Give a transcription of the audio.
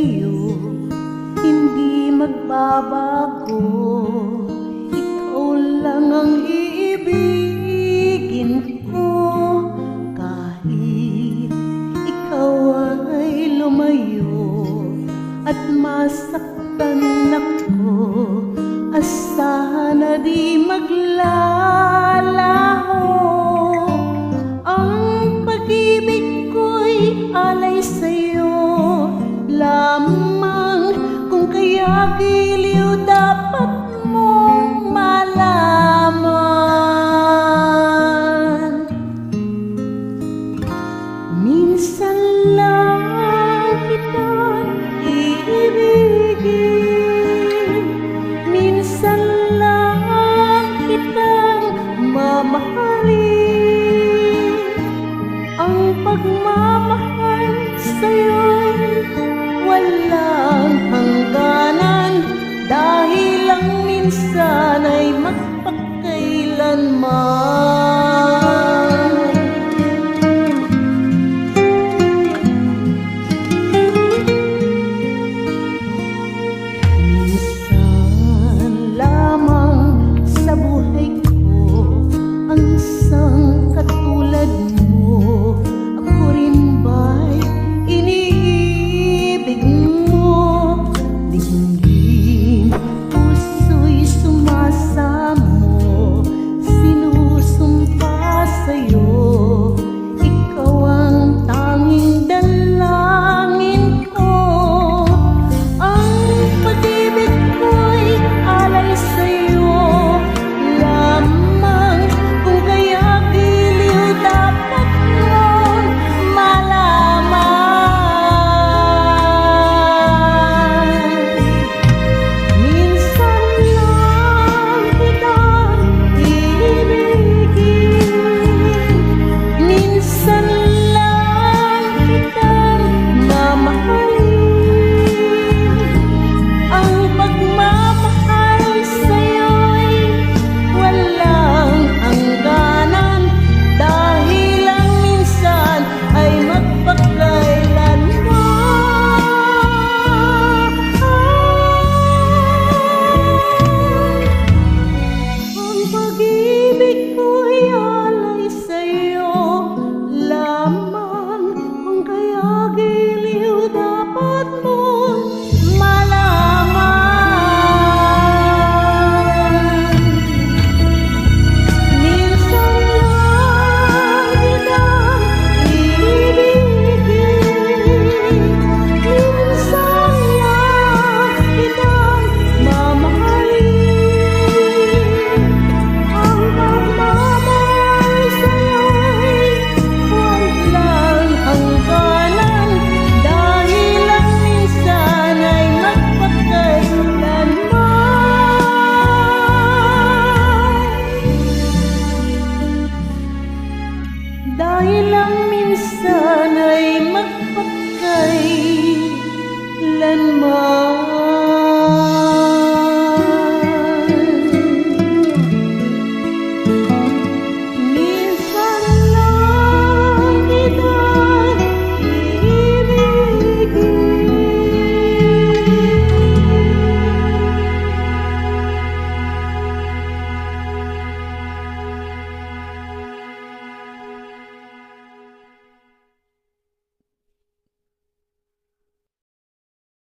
sa'yo hindi magbabago. Ikaw lang ang iibigin ko, kahit ikaw ay lumayo at masaktan ako. Asahan na di maglalaho, ang pag-ibig ko'y alay sa'yo lamang. Kung kaya giliw dapat mong malaman, minsan lang kitang iibigin, minsan lang kitang mamahalin. Ang pagmamahal sa'yo'y walang hangganan, dahil lang minsan ay magpakailanman.